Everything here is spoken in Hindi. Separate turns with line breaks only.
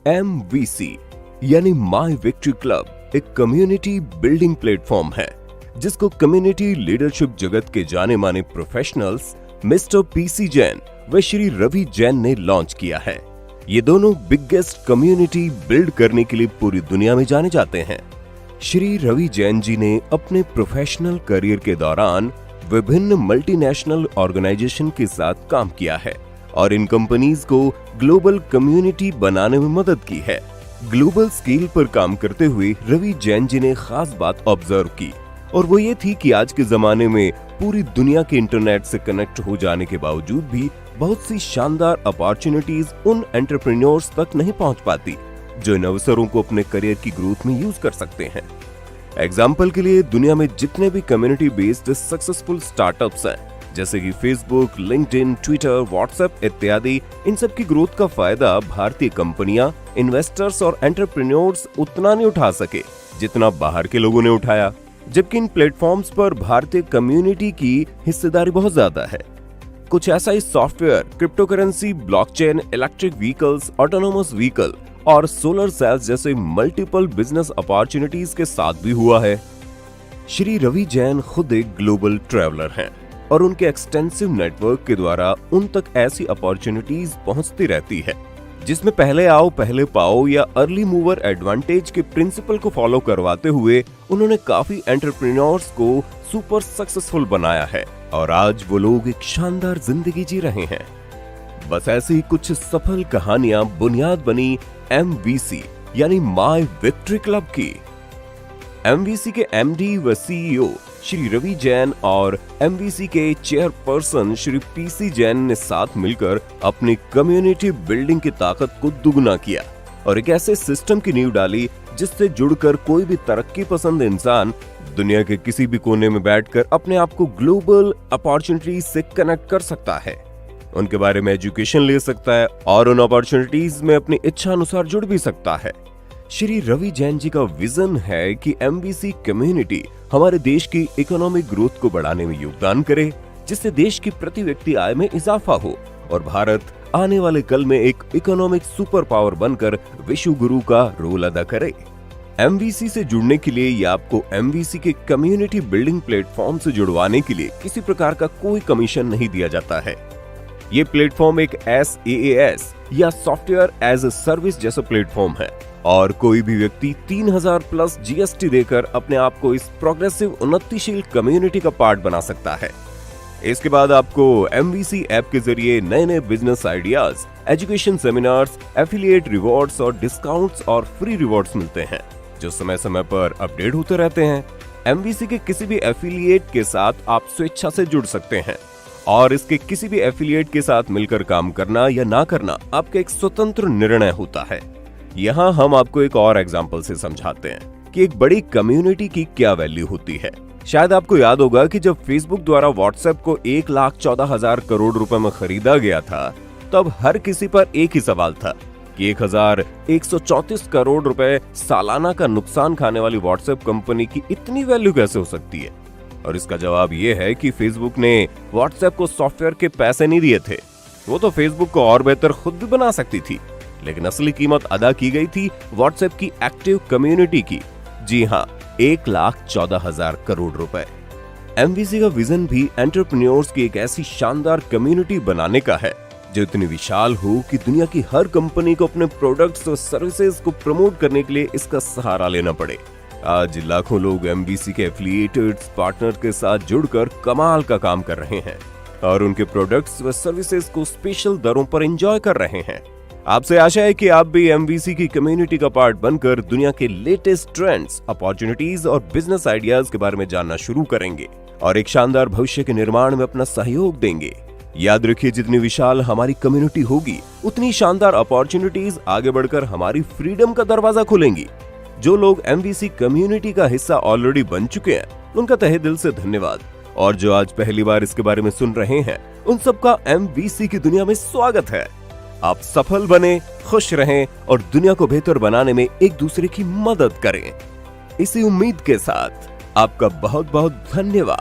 MVC यानी माई विक्ट्री क्लब एक कम्युनिटी बिल्डिंग प्लेटफॉर्म है जिसको कम्युनिटी लीडरशिप जगत के जाने माने प्रोफेशनल्स मिस्टर PC जैन व श्री रवि जैन ने लॉन्च किया है। ये दोनों बिगेस्ट कम्युनिटी बिल्ड करने के लिए पूरी दुनिया में जाने जाते हैं। श्री रवि जैन जी ने अपने प्रोफेशनल करियर के दौरान विभिन्न मल्टीनेशनल ऑर्गेनाइजेशन के साथ काम किया है और इन कंपनीज को ग्लोबल कम्युनिटी बनाने में मदद की है। ग्लोबल स्केल पर काम करते हुए रवि जैन जी ने खास बात ऑब्जर्व की और वो ये थी कि आज के जमाने में पूरी दुनिया के इंटरनेट से कनेक्ट हो जाने के बावजूद भी बहुत सी शानदार अपॉर्चुनिटीज उन एंटरप्रेन्योर्स तक नहीं पहुंच पाती जो इन अवसरों को अपने करियर की ग्रोथ में यूज कर सकते हैं। एग्जाम्पल के लिए दुनिया में जितने भी कम्युनिटी बेस्ड सक्सेसफुल स्टार्टअप्स हैं जैसे कि फेसबुक, लिंक्डइन, ट्विटर, व्हाट्सएप इत्यादि, इन सब की ग्रोथ का फायदा भारतीय कंपनियां, इन्वेस्टर्स और एंटरप्रेन्योर्स उतना नहीं उठा सके जितना बाहर के लोगों ने उठाया, जबकि इन प्लेटफॉर्म्स पर भारतीय कम्युनिटी की हिस्सेदारी बहुत ज्यादा है। कुछ ऐसा ही software, crypto currency, blockchain, electric vehicles, autonomous vehicle और सोलर सेल्स जैसे मल्टीपल बिजनेस अपॉर्चुनिटीज के साथ भी हुआ है। श्री रवि जैन खुद एक ग्लोबल ट्रैवलर हैं और उनके एक्सटेंसिव नेटवर्क के द्वारा उन तक ऐसी अपॉर्चुनिटीज पहुंचती रहती है जिसमें पहले आओ पहले पाओ या अर्ली मूवर एडवांटेज के प्रिंसिपल को फॉलो करवाते हुए उन्होंने काफी एंटरप्रेन्योर्स को सुपर सक्सेसफुल बनाया है और आज वो लोग एक शानदार जिंदगी जी रहे हैं। बस ऐसी ही कुछ सफल कहानियां बुनियाद बनी MVC यानी माई विक्ट्री क्लब की। MVC के MD व CEO श्री रवि जैन और MVC के चेयरपर्सन श्री PC जैन ने साथ मिलकर अपनी कम्युनिटी बिल्डिंग की ताकत को दुगना किया और एक ऐसे सिस्टम की नींव डाली जिससे जुड़कर कोई भी तरक्की पसंद इंसान दुनिया के किसी भी कोने में बैठकर अपने आप को ग्लोबल अपॉर्चुनिटीज से कनेक्ट कर सकता है, उनके बारे में एजुकेशन ले सकता है और उन अपॉर्चुनिटीज में अपनी इच्छा अनुसार जुड़ भी सकता है। श्री रवि जैन जी का विजन है कि MVC कम्युनिटी हमारे देश की इकोनॉमिक ग्रोथ को बढ़ाने में योगदान करे जिससे देश की प्रति व्यक्ति आय में इजाफा हो और भारत आने वाले कल में एक इकोनॉमिक सुपर पावर बनकर विश्व गुरु का रोल अदा करे। MVC से जुड़ने के लिए या आपको MVC के कम्युनिटी बिल्डिंग प्लेटफॉर्म से जुड़वाने के लिए किसी प्रकार का कोई कमीशन नहीं दिया जाता है। ये प्लेटफॉर्म एक SaaS या सॉफ्टवेयर एज ए सर्विस जैसा प्लेटफॉर्म है और कोई भी व्यक्ति 3000 प्लस GST देकर अपने आप को इस प्रोग्रेसिव उन्नतिशील कम्युनिटी का पार्ट बना सकता है। इसके बाद आपको MVC ऐप के जरिए नए नए business ideas, education seminars, affiliate rewards और डिस्काउंट्स और फ्री रिवॉर्ड्स मिलते हैं जो समय समय पर अपडेट होते रहते हैं। MVC के किसी भी एफिलिएट के साथ आप स्वेच्छा से जुड़ सकते हैं और इसके किसी भी एफिलिएट के साथ मिलकर काम करना या ना करना आपका एक स्वतंत्र निर्णय होता है। यहाँ हम आपको एक और एग्जाम्पल से समझाते हैं कि एक बड़ी कम्युनिटी की क्या वैल्यू होती है। शायद आपको याद होगा कि जब फेसबुक द्वारा व्हाट्सएप को 1,14,000 करोड़ रुपए में खरीदा गया था तब हर किसी पर एक ही सवाल था कि 1,134 करोड़ रुपए सालाना का नुकसान खाने वाली व्हाट्सएप कंपनी की इतनी वैल्यू कैसे हो सकती है। और इसका जवाब ये है कि फेसबुक ने व्हाट्सएप को सॉफ्टवेयर के पैसे नहीं दिए थे, वो तो फेसबुक को और बेहतर खुद भी बना सकती थी, लेकिन असली कीमत अदा की गई थी व्हाट्सएप की एक्टिव कम्युनिटी की। जी हाँ, 1,14,000 करोड़ रुपए। MVC का विजन भी एंटरप्रेन्योर्स की एक ऐसी शानदार कम्युनिटी बनाने का है जो इतनी विशाल हो कि दुनिया की हर कंपनी को अपने प्रोडक्ट्स और सर्विसेज को प्रमोट करने के लिए इसका सहारा लेना पड़े। आज लाखों लोग MVC के एफिलिएटेड्स पार्टनर के साथ जुड़कर कमाल का काम कर रहे हैं और उनके प्रोडक्ट्स व सर्विसेज को स्पेशल दरों पर एंजॉय कर रहे हैं। आपसे आशा है कि आप भी MVC की कम्युनिटी का पार्ट बनकर दुनिया के लेटेस्ट ट्रेंड्स, अपॉर्चुनिटीज और बिजनेस आइडियाज के बारे में जानना शुरू करेंगे और एक शानदार भविष्य के निर्माण में अपना सहयोग देंगे। याद रखिए, जितनी विशाल हमारी कम्युनिटी होगी उतनी शानदार अपॉर्चुनिटीज आगे बढ़कर हमारी फ्रीडम का दरवाजा खोलेंगी। जो लोग MVC कम्युनिटी का हिस्सा ऑलरेडी बन चुके हैं उनका तहे दिल से धन्यवाद और जो आज पहली बार इसके बारे में सुन रहे हैं उन सबका MVC की दुनिया में स्वागत है। आप सफल बने, खुश रहें और दुनिया को बेहतर बनाने में एक दूसरे की मदद करें। इसी उम्मीद के साथ आपका बहुत बहुत धन्यवाद।